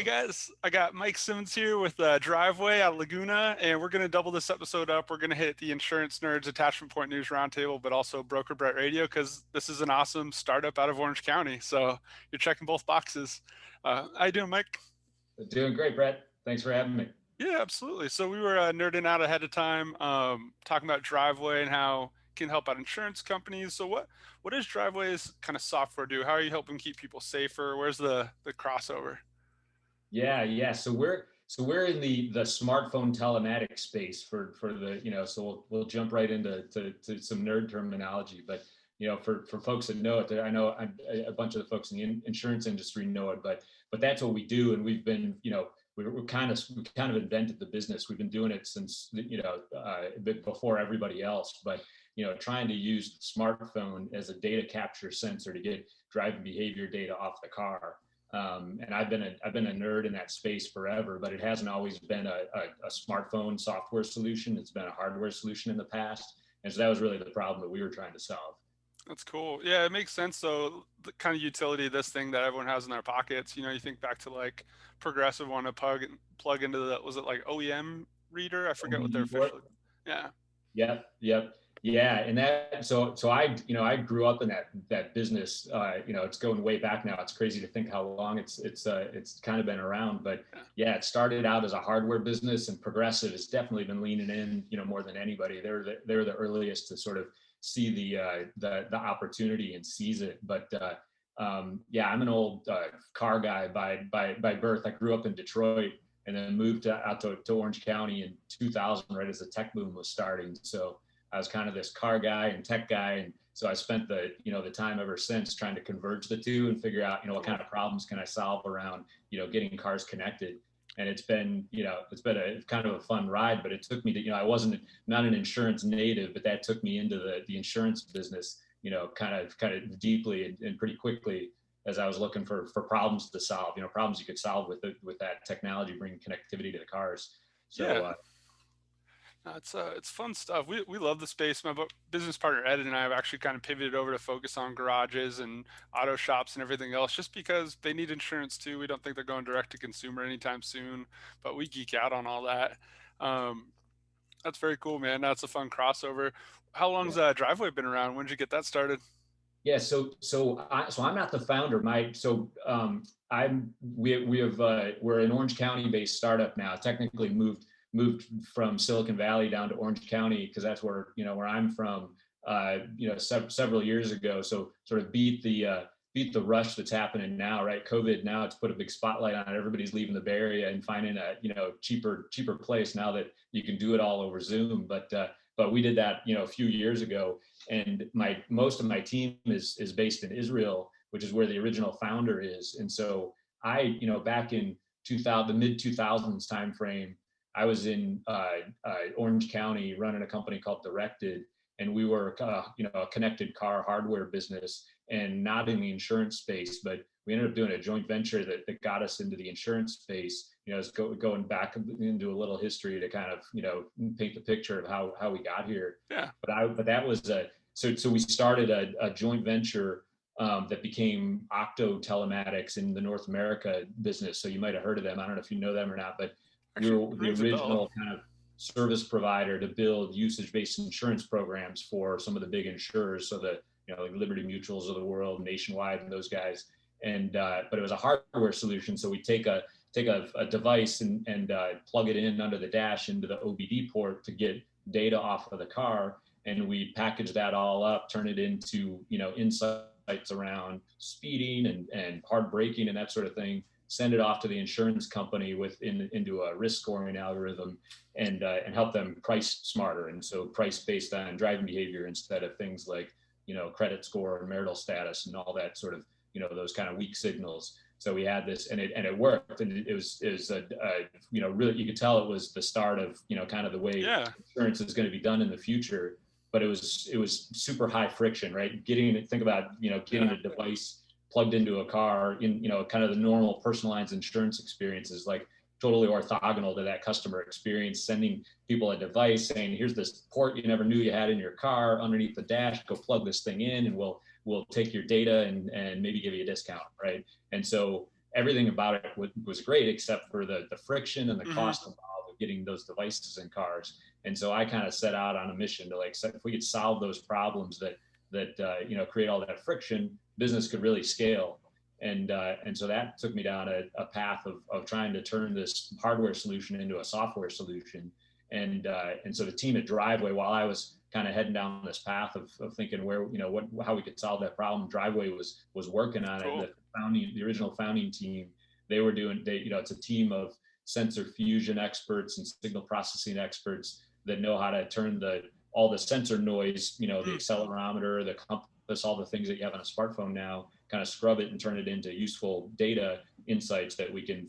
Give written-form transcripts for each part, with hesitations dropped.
guys, I got Mike Simmons here with Driveway out of Laguna, and we're going to double this episode up. We're going to hit the Insurance Nerds Attachment Point News Roundtable, but also Broker Brett Radio, because this is an awesome startup out of Orange County. So you're checking both boxes. How you doing, Mike? Doing great, Brett. Thanks for having me. Yeah, absolutely. So we were nerding out ahead of time, talking about Driveway and how it can help out insurance companies. So what does Driveway's kind of software do? How are you helping keep people safer? Where's the crossover? Yeah. So we're in the smartphone telematics space for the So we'll jump right into to some nerd terminology, but for folks that know it, I know a bunch of the folks in the insurance industry know it, but that's what we do, and we've been we kind of invented the business. We've been doing it since a bit before everybody else, but trying to use the smartphone as a data capture sensor to get driving behavior data off the car. And I've been a nerd in that space forever, but it hasn't always been a smartphone software solution. It's been a hardware solution in the past, and so that was really the problem that we were trying to solve. That's cool. Yeah, it makes sense. So the kind of utility of this thing that everyone has in their pockets, you think back to like Progressive want to plug into the, was it like OEM reader? I forget what their OBD official. Yeah. Yep. Yeah, and that so I grew up in that business. It's going way back now. It's crazy to think how long it's kind of been around. But yeah, it started out as a hardware business, and Progressive has definitely been leaning in, more than anybody. They're the earliest to sort of see the opportunity and seize it. But yeah, I'm an old car guy by birth. I grew up in Detroit and then moved out to Orange County in 2000, right as the tech boom was starting. So I was kind of this car guy and tech guy. And so I spent the time ever since trying to converge the two and figure out, what kind of problems can I solve around, getting cars connected. And it's been a kind of a fun ride, but it took me to, I wasn't not an insurance native, but that took me into the insurance business, kind of deeply and pretty quickly as I was looking for problems to solve, problems you could solve with that technology, bringing connectivity to the cars. So, Yeah. It's fun stuff. We love the space. My business partner Ed and I have actually kind of pivoted over to focus on garages and auto shops and everything else, just because they need insurance too. We don't think they're going direct to consumer anytime soon, but we geek out on all that. That's very cool, man. That's a fun crossover. How long's Driveway been around? When did you get that started? Yeah, so I'm not the founder. We're an Orange County based startup now. Technically moved from Silicon Valley down to Orange County because that's where I'm from. Several years ago. So sort of beat the rush that's happening now, right? COVID now, it's put a big spotlight on it. Everybody's leaving the Bay Area and finding a cheaper place now that you can do it all over Zoom. But we did that a few years ago, and most of my team is based in Israel, which is where the original founder is. And so I back in the mid 2000s timeframe, I was in Orange County running a company called Directed, and we were a connected car hardware business, and not in the insurance space, but we ended up doing a joint venture that got us into the insurance space. It's going back into a little history to kind of paint the picture of how we got here. Yeah. But that was so we started a joint venture that became Octo Telematics in the North America business. So you might have heard of them. I don't know if you know them or not, but we were the original kind of service provider to build usage-based insurance programs for some of the big insurers. So like Liberty Mutuals of the world, Nationwide, and those guys. And but it was a hardware solution. So we take a device and plug it in under the dash into the OBD port to get data off of the car, and we package that all up, turn it into insights around speeding and hard braking and that sort of thing. Send it off to the insurance company into a risk scoring algorithm, and help them price smarter. And so price based on driving behavior instead of things like credit score or marital status and all that sort of those kind of weak signals. So we had this, and it worked, and it was really, you could tell it was the start of kind of the way insurance is going to be done in the future. But it was super high friction, right? Getting a device plugged into a car in kind of the normal personalized insurance experience is like totally orthogonal to that customer experience. Sending people a device saying, here's this port you never knew you had in your car underneath the dash, go plug this thing in and we'll take your data and maybe give you a discount, right? And so everything about it was great, except for the friction and the Hmm. cost involved of getting those devices in cars. And so I kind of set out on a mission to like, if we could solve those problems that create all that friction, business could really scale. And so that took me down a path of trying to turn this hardware solution into a software solution. And so the team at Driveway, while I was kind of heading down this path of thinking where, how we could solve that problem, Driveway was working on it. Cool. The original founding team, it's a team of sensor fusion experts and signal processing experts that know how to turn all the sensor noise, the Mm. accelerometer, the compass, all the things that you have on a smartphone now, kind of scrub it and turn it into useful data insights that we can,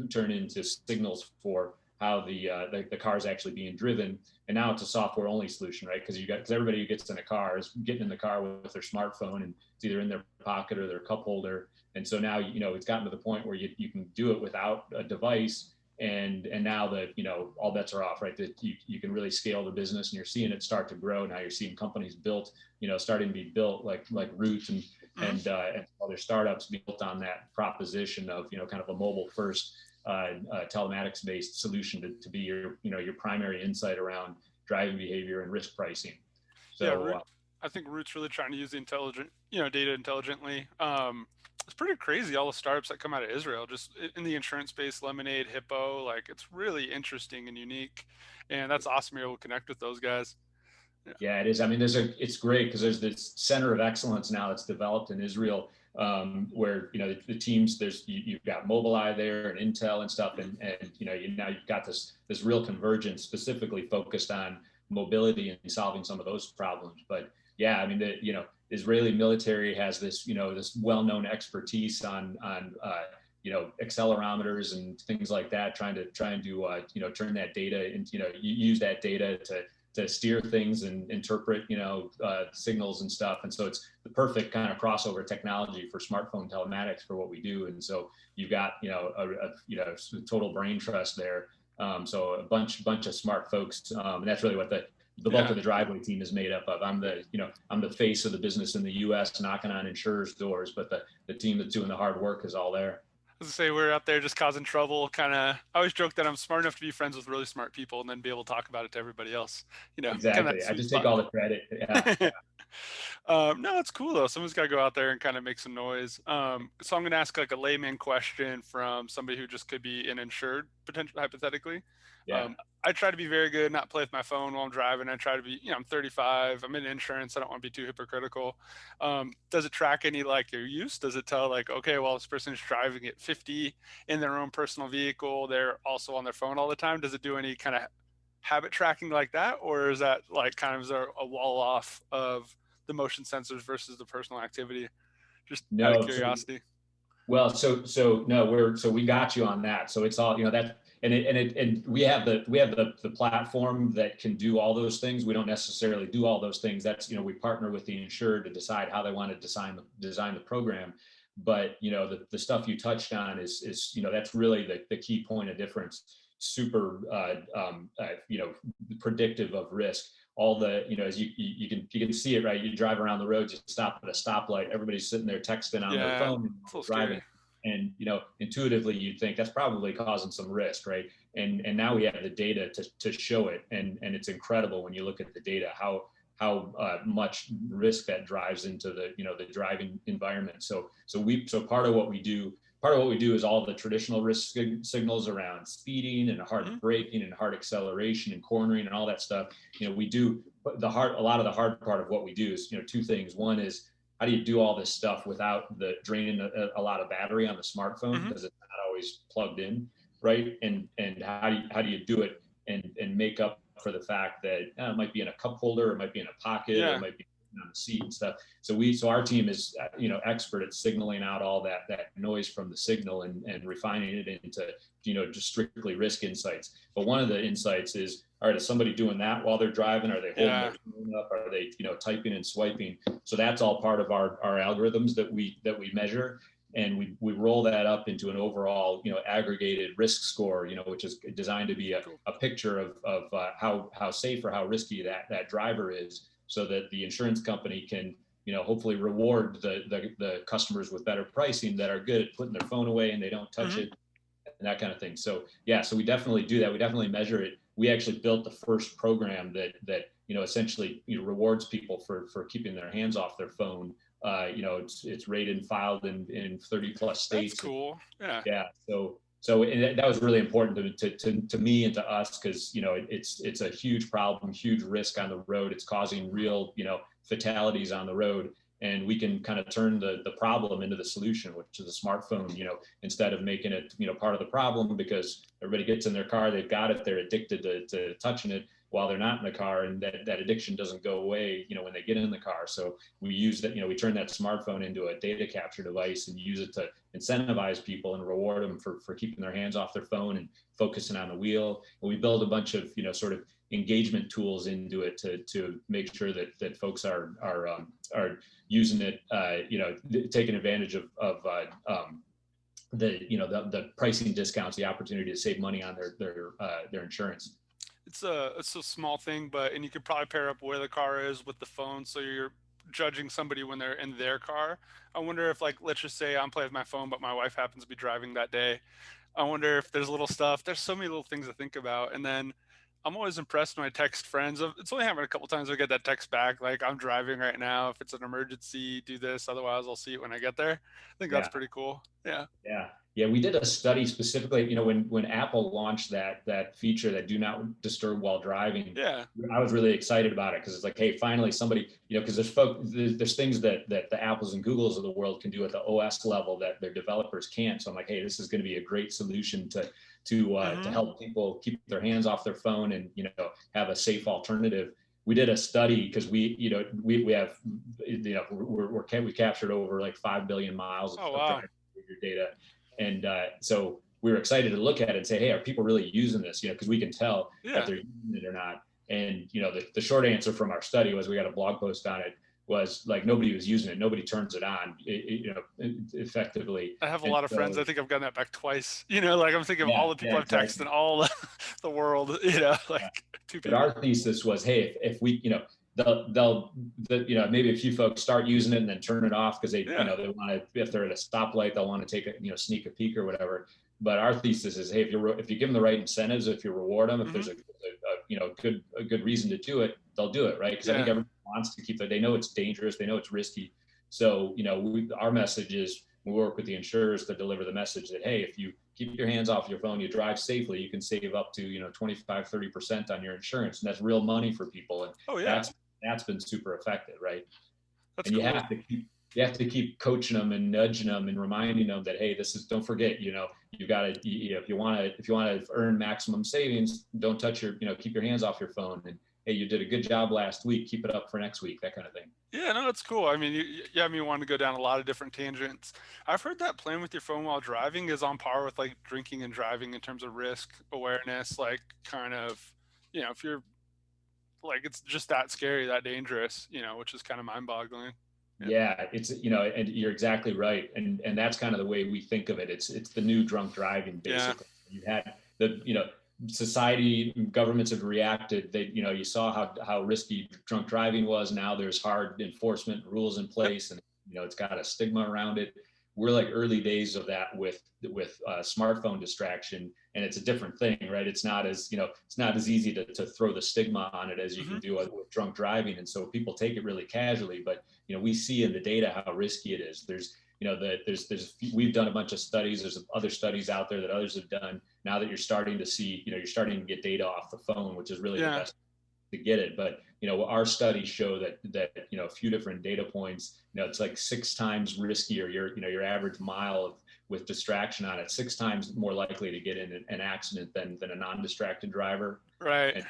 turn into signals for how the car is actually being driven. And now it's a software only solution, right? Because everybody who gets in a car is getting in the car with their smartphone, and it's either in their pocket or their cup holder. And so now, it's gotten to the point where you can do it without a device. And now that, all bets are off, right? That you can really scale the business, and you're seeing it start to grow. Now you're seeing companies built, starting to be built like Roots and other startups built on that proposition of, kind of a mobile first telematics based solution to be your primary insight around driving behavior and risk pricing. Yeah, So I think Root's really trying to use the data intelligently. It's pretty crazy, all the startups that come out of Israel, just in the insurance space, Lemonade, Hippo, like it's really interesting and unique. And that's awesome you're able to connect with those guys. Yeah. yeah, it is. I mean, it's great because there's this center of excellence now that's developed in Israel, where the teams you've got Mobileye there and Intel and stuff, and now you've got this real convergence specifically focused on mobility and solving some of those problems. But yeah, I mean, the Israeli military has this well-known expertise on accelerometers and things like that, trying to turn that data into, use that data to steer things and interpret, signals and stuff. And so it's the perfect kind of crossover technology for smartphone telematics for what we do. And so you've got, a total brain trust there. So a bunch of smart folks. And that's really what the bulk of the Driveway team is made up of. I'm the face of the business in the US, knocking on insurers' doors, but the team that's doing the hard work is all there. As I say, we're out there just causing trouble. Kind of, I always joke that I'm smart enough to be friends with really smart people and then be able to talk about it to everybody else. Kind of that Exactly. I sweet just take spot. all the credit. Yeah. No, it's cool though. Someone's got to go out there and kind of make some noise. So I'm going to ask like a layman question from somebody who just could be an insured, potentially, hypothetically. Yeah. Um, I try to be very good, not play with my phone while I'm driving. I try to be, I'm 35. I'm in insurance. I don't want to be too hypocritical. Does it track any like your use? Does it tell like, okay, well, this person's driving at 50 in their own personal vehicle. They're also on their phone all the time. Does it do any kind of habit tracking like that? Or is that like kind of is there a wall off of the motion sensors versus the personal activity? Just out of No. curiosity. Well, so no, we got you on that. So it's all, that, and we have the platform that can do all those things. We don't necessarily do all those things. That's, we partner with the insured to decide how they want to design the program. But, the stuff you touched on is, that's really the key point of difference. Super, predictive of risk. All the, as you can see it, right? You drive around the road, you stop at a stoplight, everybody's sitting there texting on their Yeah, phone it's a little driving. scary. And intuitively you'd think that's probably causing some risk, right? And now we have the data to show it, and it's incredible when you look at the data how much risk that drives into the driving environment. So part of what we do is all the traditional risk signals around speeding and hard braking and hard acceleration and cornering and all that stuff. We do a lot of the hard part of what we do is, two things. One is, how do you do all this stuff without draining a lot of battery on the smartphone, because it's not always plugged in, right? And how do you do it and make up for the fact that it might be in a cup holder, it might be in a pocket, or it might be on the seat and stuff. So our team is expert at signaling out all that noise from the signal and refining it into just strictly risk insights. But one of the insights is, all right, is somebody doing that while they're driving? Are they holding their phone up? Are they typing and swiping? So that's all part of our algorithms that we measure. And we roll that up into an overall, aggregated risk score, which is designed to be a picture of how safe or how risky that driver is, so that the insurance company can hopefully reward the customers with better pricing that are good at putting their phone away and they don't touch Hmm. it and that kind of thing. So yeah, so we definitely do that. We definitely measure it. We actually built the first program that essentially rewards people for keeping their hands off their phone. It's rated and filed in 30 plus That's states. cool. Yeah. Yeah. So and that was really important to me and to us because it's a huge problem, huge risk on the road. It's causing real fatalities on the road, and we can kind of turn the problem into the solution, which is a smartphone. Instead of making it part of the problem because everybody gets in their car, they've got it, they're addicted to touching it while they're not in the car, and that addiction doesn't go away when they get in the car. So we use that, we turn that smartphone into a data capture device and use it to incentivize people and reward them for keeping their hands off their phone and focusing on the wheel. And we build a bunch of sort of engagement tools into it to make sure that folks are using it, taking advantage of the pricing discounts, the opportunity to save money on their insurance. It's a small thing, and you could probably pair up where the car is with the phone, so you're judging somebody when they're in their car. I wonder if, like, let's just say I'm playing with my phone, but my wife happens to be driving that day. I wonder if there's little stuff. There's so many little things to think about. And then I'm always impressed when I text friends. It's only happened a couple times I get that text back, like, I'm driving right now. If it's an emergency, do this. Otherwise, I'll see it when I get there. I think that's Yeah. pretty cool. Yeah. Yeah. Yeah, we did a study specifically, when Apple launched that feature, that do not disturb while driving. Yeah. I was really excited about it because it's like, hey, finally somebody, because there's things that the Apples and Googles of the world can do at the OS level that their developers can't. So I'm like, hey, this is going to be a great solution to Hmm. help people keep their hands off their phone and have a safe alternative. We did a study because we have we captured over like 5 billion miles Oh, of wow. driving data. And so we were excited to look at it and say, hey, are people really using this? Because we can tell if Yeah. they're using it or not. And the short answer from our study was, we got a blog post on it, was like, nobody was using it, nobody turns it on, effectively. I have a And lot of friends. so I think I've gotten that back twice. Like, I'm thinking of yeah, all the yeah, people I've texted exactly. in all the world, Yeah. like two But people. our thesis was, hey, if we, maybe a few folks start using it and then turn it off because Yeah. they want to, if they're at a stoplight, they'll want to take a, sneak a peek or whatever. But our thesis is, hey, if you give them the right incentives, if you reward them, if Hmm. there's a good reason to do it, they'll do it, right? Because I think Yeah. everyone wants to keep it. They know it's dangerous, they know it's risky. So our message is, we work with the insurers to deliver the message that, hey, if you keep your hands off your phone, you drive safely, you can save up to 25-30% on your insurance, and that's real money for people. And Oh, yeah. that's been super effective, right? That's And cool. you have to keep coaching them and nudging them and reminding them that, hey, this is, don't forget, you've got to, if you want to earn maximum savings, don't touch keep your hands off your phone. And hey, you did a good job last week, keep it up for next week, that kind of thing. Yeah, no, that's cool. I mean, you have me want to go down a lot of different tangents. I've heard that playing with your phone while driving is on par with, like, drinking and driving in terms of risk awareness. Like, kind of, if you're, like, it's just that scary, that dangerous, which is kind of mind-boggling. Yeah. Yeah, it's and you're exactly right, and that's kind of the way we think of it. It's the new drunk driving, Yeah. basically. You had society, governments have reacted. You saw how risky drunk driving was. Now there's hard enforcement rules in Yep. place, and it's got a stigma around it. We're like early days of that with smartphone distraction, and it's a different thing, right? It's not as it's not as easy to throw the stigma on it as you Hmm. can do with drunk driving, and so people take it really casually. But we see in the data how risky it is. We've done a bunch of studies. There's other studies out there that others have done. Now that you're starting to see, you're starting to get data off the phone, which is really the Yeah. best to get it. But our studies show that a few different data points. It's like 6 times riskier. Your average mile with distraction on it, 6 times more likely to get in an accident than a non-distracted driver. Right. And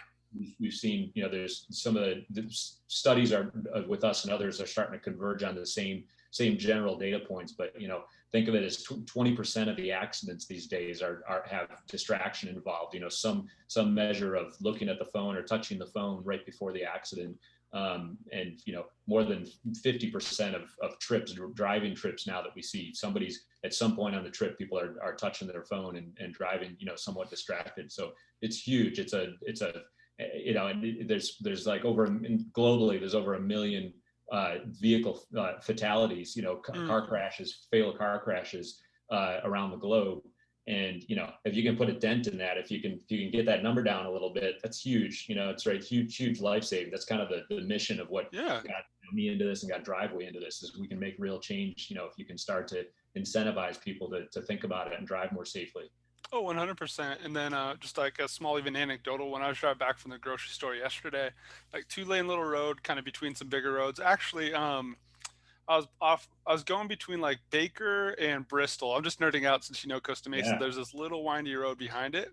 we've seen, there's some of the studies are with us and others are starting to converge on the same general data points. But think of it as 20% of the accidents these days have distraction involved. Some measure of looking at the phone or touching the phone right before the accident. And more than 50% of trips, driving trips now that we see, somebody's at some point on the trip, people are touching their phone and driving somewhat distracted. So it's huge. And there's like globally there's over 1 million vehicle fatalities, Mm. car crashes, fatal car crashes around the globe. And if you can put a dent in that, if you can get that number down a little bit, that's huge. It's right, huge life saving. That's kind of the mission of what Yeah. got me into this and got Driveway into this, is we can make real change. If you can start to incentivize people to think about it and drive more safely. Oh, 100%. And then just like a small, even anecdotal, when I was driving back from the grocery store yesterday, like 2 lane little road, kind of between some bigger roads. Actually, I was going between like Baker and Bristol. I'm just nerding out since Costa Mesa. Yeah, There's this little windy road behind it,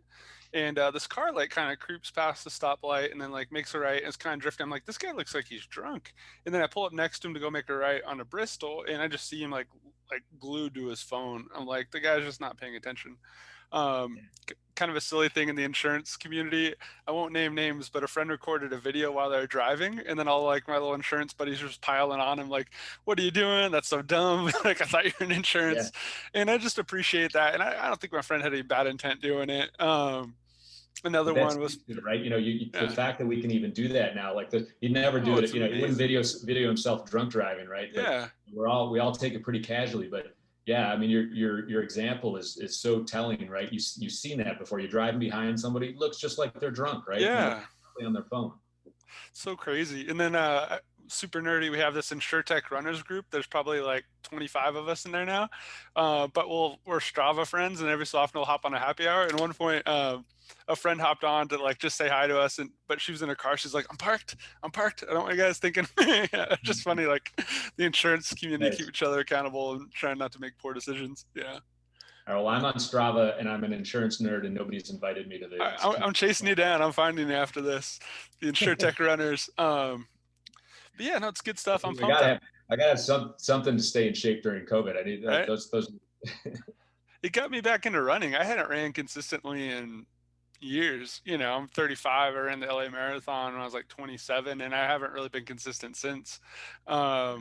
and this car like kind of creeps past the stoplight and then like makes a right and it's kind of drifting. I'm like, this guy looks like he's drunk. And then I pull up next to him to go make a right onto Bristol, and I just see him like glued to his phone. I'm like, the guy's just not paying attention. Kind of a silly thing in the insurance community. I won't name names, but a friend recorded a video while they were driving, and then all like my little insurance buddies were just piling on him, like, "What are you doing? That's so dumb!" Like I thought you were in yeah. insurance, and I just appreciate that. And I don't think my friend had any bad intent doing it. Another But that one was, speaks to it, right? The yeah, fact that we can even do that now, like he'd never oh, do it's it. He wouldn't amazing. video himself drunk driving, right? But Yeah, we all take it pretty casually. But yeah, I mean, your example is so telling, right? You've seen that before. You're driving behind somebody, looks just like they're drunk, right? yeah. On their phone. So crazy. And then super nerdy, we have this InsurTech runners group. There's probably like 25 of us in there now. But we're Strava friends, and every so often we'll hop on a happy hour. And at one point, a friend hopped on to like just say hi to us, but she was in her car. She's like, I'm parked. I don't want you guys thinking." Yeah, it's just funny, like the insurance community keep Nice. each other accountable and trying not to make poor decisions. Yeah. All right, well, I'm on Strava and I'm an insurance nerd, and nobody's invited me to the. I'm chasing you down. I'm finding you after this. The InsurTech runners. But yeah, no, it's good stuff. I'm I pumped gotta up. have something to stay in shape during COVID. I need Right? those. It got me back into running. I hadn't ran consistently in years. I'm 35. I ran the LA Marathon when I was like 27, and I haven't really been consistent since. So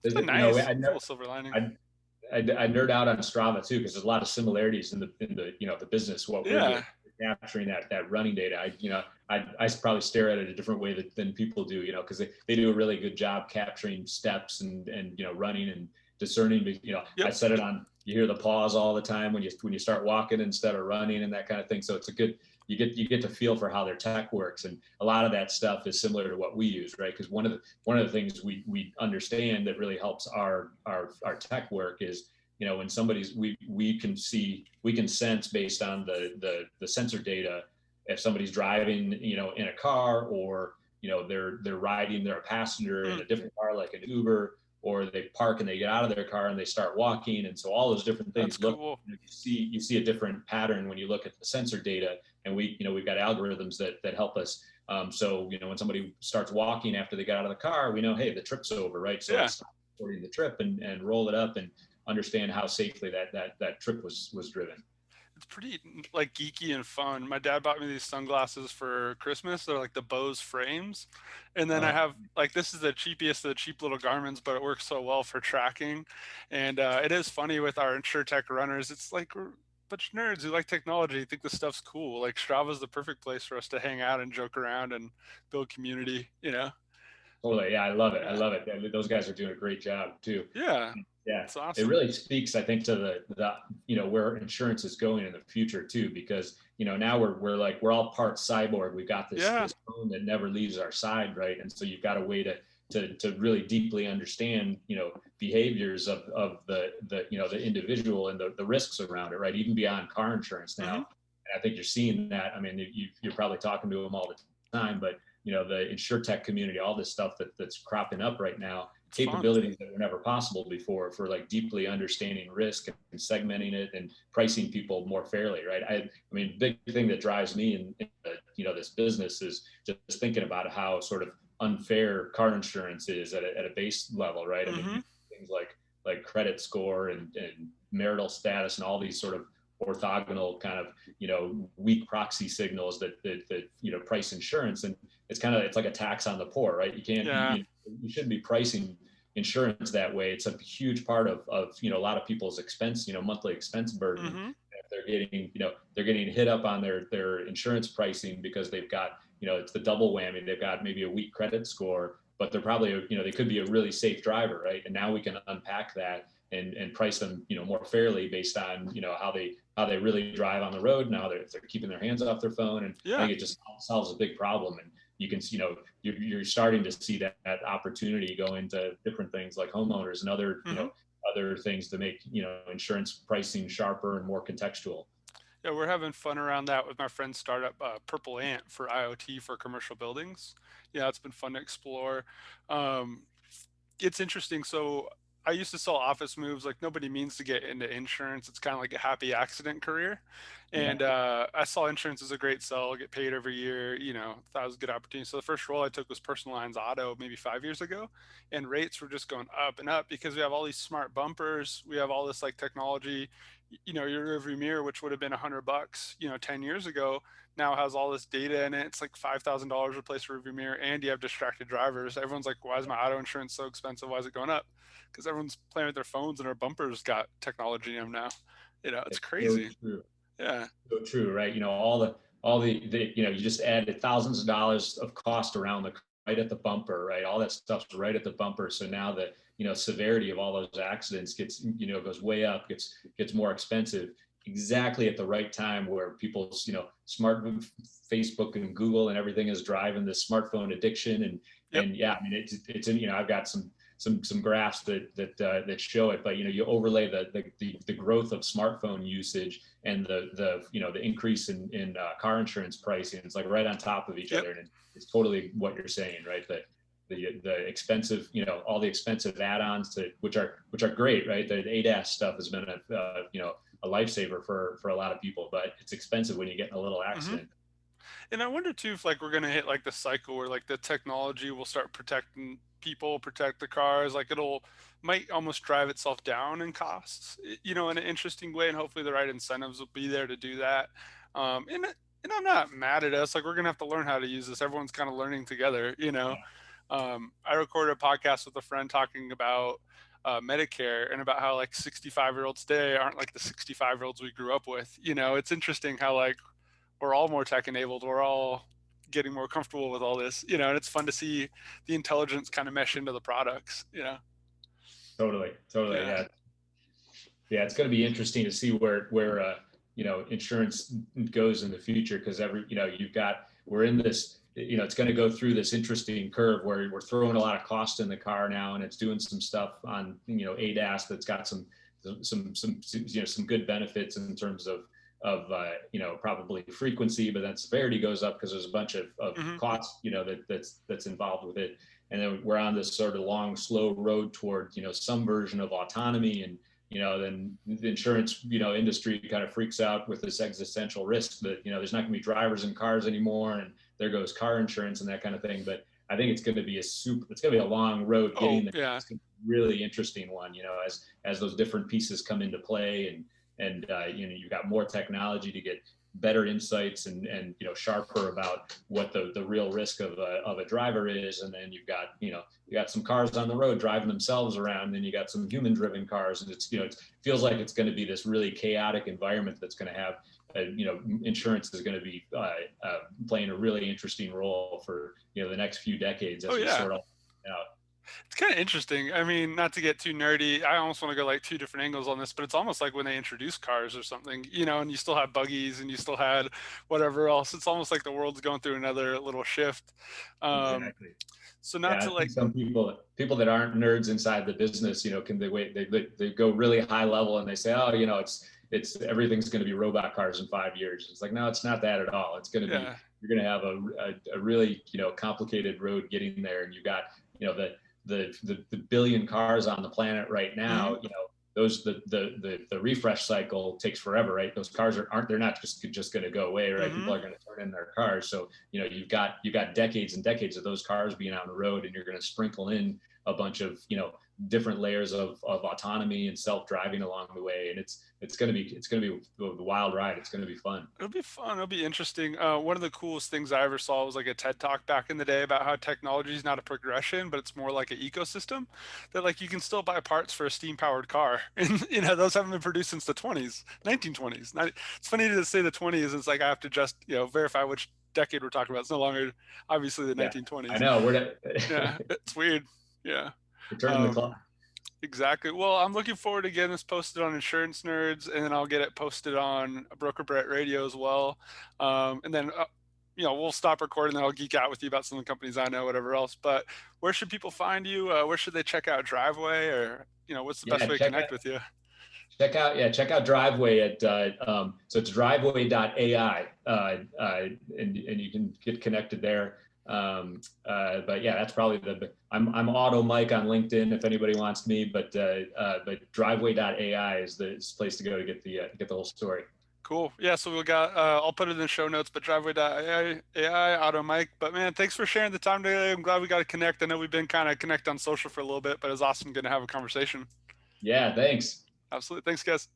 it's been nice. I It's a know little silver lining. I I nerd out on Strava too, because there's a lot of similarities in the the business what we're doing, Yeah. capturing that running data. I probably stare at it a different way than people do, because they do a really good job capturing steps and running and discerning. I Yep. set it on. You hear the pause all the time when you start walking instead of running and that kind of thing. So it's a good, you get to feel for how their tech works, and a lot of that stuff is similar to what we use, right? Because one of the things we understand that really helps our tech work is, when somebody's, we can sense based on the sensor data, if somebody's driving in a car, or they're riding, they're a passenger in Mm, a different car like an Uber, or they park and they get out of their car and they start walking. And so all those different that's things cool. you see a different pattern when you look at the sensor data. And we've got algorithms that help us. So when somebody starts walking after they got out of the car, we know, hey, the trip's over, right? So Yeah. let's stop recording the trip and roll it up and understand how safely that trip was driven. It's pretty like geeky and fun. My dad bought me these sunglasses for Christmas. They're like the Bose frames. And then I Oh, have like, this is the cheapest of the cheap little garments, but it works so well for tracking. And it is funny with our InsurTech runners. It's like we're a bunch of nerds who like technology, think this stuff's cool. Like Strava's the perfect place for us to hang out and joke around and build community. totally. Yeah, I love it. I Yeah. love it. Those guys are doing a great job too. Yeah. Yeah, It's it awesome. really speaks, I think, to the where insurance is going in the future too, because now we're all part cyborg. We've got Yeah. this phone that never leaves our side, right? And so you've got a way to really deeply understand behaviors of the individual and the risks around it, right? Even beyond car insurance now. Hmm. And I think you're seeing that. I mean, you're probably talking to them all the time, but the insurtech community, all this stuff that's cropping up right now, It's fun. capabilities that were never possible before, for like deeply understanding risk and segmenting it and pricing people more fairly, right? I mean, big thing that drives me in this business is just thinking about how sort of unfair car insurance is at a base level, right? I mean, Hmm. things like credit score and marital status and all these sort of orthogonal kind of weak proxy signals that price insurance. And it's like a tax on the poor, right? You can't Yeah. you shouldn't be pricing insurance that way. It's a huge part of a lot of people's expense, monthly expense burden. Hmm. If they're getting hit up on their insurance pricing because they've got, it's the double whammy. They've got maybe a weak credit score, but they're probably, they could be a really safe driver, right? And now we can unpack that and price them, more fairly based on, how they really drive on the road. Now they're keeping their hands off their phone. And I Yeah. think it just solves a big problem. And you can, you're starting to see that opportunity go into different things like homeowners and other, Hmm. other things to make, insurance pricing sharper and more contextual. Yeah, we're having fun around that with my friend's startup, Purple Ant, for IoT for commercial buildings. Yeah, it's been fun to explore. Um, it's interesting. So I used to sell office moves. Like, nobody means to get into insurance. It's kind of like a happy accident career. Yeah. And I saw insurance as a great sell, get paid every year. That was a good opportunity. So the first role I took was personal lines auto maybe 5 years ago. And rates were just going up and up because we have all these smart bumpers. We have all this like technology. Your rearview mirror, which would have been $100, 10 years ago, now has all this data in it. It's like $5,000 replace a rearview mirror, and you have distracted drivers. Everyone's like, "Why is my auto insurance so expensive? Why is it going up?" Because everyone's playing with their phones, and our bumpers got technology in them now. It's It's so crazy. true. Yeah. So true, right? All the you just added thousands of dollars of cost around the right at the bumper, right? All that stuff's right at the bumper. So now the severity of all those accidents gets goes way up, gets more expensive. Exactly at the right time where people's smart Facebook and Google and everything is driving the smartphone addiction Yep. and yeah, I mean it's I've got some graphs that show it, but you overlay the growth of smartphone usage and the increase in car insurance pricing. It's like right on top of each Yep. other, and it's totally what you're saying, right? The expensive, all the expensive add-ons to which are great, right? The ADAS stuff has been a lifesaver for a lot of people, but it's expensive when you get in a little Hmm. accident. And I wonder too if like we're gonna hit like the cycle where like the technology will start protecting people, protect the cars. Like it'll might almost drive itself down in costs, in an interesting way. And hopefully the right incentives will be there to do that. And I'm not mad at us. Like, we're gonna have to learn how to use this. Everyone's kind of learning together. I recorded a podcast with a friend talking about Medicare and about how like 65-year-olds today aren't like the 65-year-olds we grew up with. It's interesting how like we're all more tech enabled. We're all getting more comfortable with all this, and it's fun to see the intelligence kind of mesh into the products. Totally, Yeah. yeah. Yeah, it's going to be interesting to see where insurance goes in the future, because we're in this, it's going to go through this interesting curve where we're throwing a lot of cost in the car now, and it's doing some stuff on ADAS that's got some good benefits in terms of probably frequency, but then severity goes up because there's a bunch of Hmm. costs that's involved with it. And then we're on this sort of long, slow road toward some version of autonomy. And then the insurance industry kind of freaks out with this existential risk that there's not going to be drivers in cars anymore, and there goes car insurance and that kind of thing. But I think it's going to be it's going to be a long road Oh getting there. yeah. It's going to be a really interesting one, as those different pieces come into play, and you've got more technology to get better insights and sharper about what the real risk of a driver is. And then you got some cars on the road driving themselves around, and then you got some human driven cars, and it feels like it's going to be this really chaotic environment that's going to have insurance is going to be playing a really interesting role for the next few decades Oh as we yeah. sort all out. It's kind of interesting. I mean, not to get too nerdy, I almost want to go like two different angles on this, but it's almost like when they introduced cars or something, and you still have buggies and you still had whatever else. It's almost like the world's going through another little shift. Um, Exactly. so not Yeah, to I think like, some people that aren't nerds inside the business, can they wait? They go really high level and they say, oh, it's everything's going to be robot cars in 5 years. It's like, no, it's not that at all. It's going to be yeah. you're going to have a really complicated road getting there, and you've got the billion cars on the planet right Hmm. now. The refresh cycle takes forever, right? Those cars aren't they're not just going to go away, right? Hmm. People are going to turn in their cars, so you've got decades and decades of those cars being on the road, and you're going to sprinkle in a bunch of different layers of autonomy and self-driving along the way, and it's going to be a wild ride. It's going to be fun. It'll be fun. It'll be interesting. One of the coolest things I ever saw was like a TED talk back in the day about how technology is not a progression, but it's more like an ecosystem. That like you can still buy parts for a steam powered car, and those haven't been produced since the 20s, 1920s. It's funny to say the 20s. It's like I have to just verify which decade we're talking about. It's no longer obviously the Yeah, 1920s. I know. Yeah, it's weird. Yeah. We're turning the Um, clock. exactly. Well, I'm looking forward to getting this posted on Insurance Nerds, and then I'll get it posted on Broker Brett Radio as well. And then, we'll stop recording, and I'll geek out with you about some of the companies I know, whatever else. But where should people find you? Where should they check out Driveway, or what's the best Yeah, way to connect with you? check out Driveway at so it's driveway.ai, and you can get connected there. But yeah, that's probably I'm Auto Mike on LinkedIn if anybody wants me, but driveway.ai is the place to go to get the whole story. Cool. Yeah, so we got I'll put it in the show notes, but driveway.ai, Auto Mike. But man, thanks for sharing the time today. I'm glad we got to connect. I know we've been kind of connect on social for a little bit, but it was awesome getting to have a conversation. Yeah, thanks. Absolutely. Thanks, guys.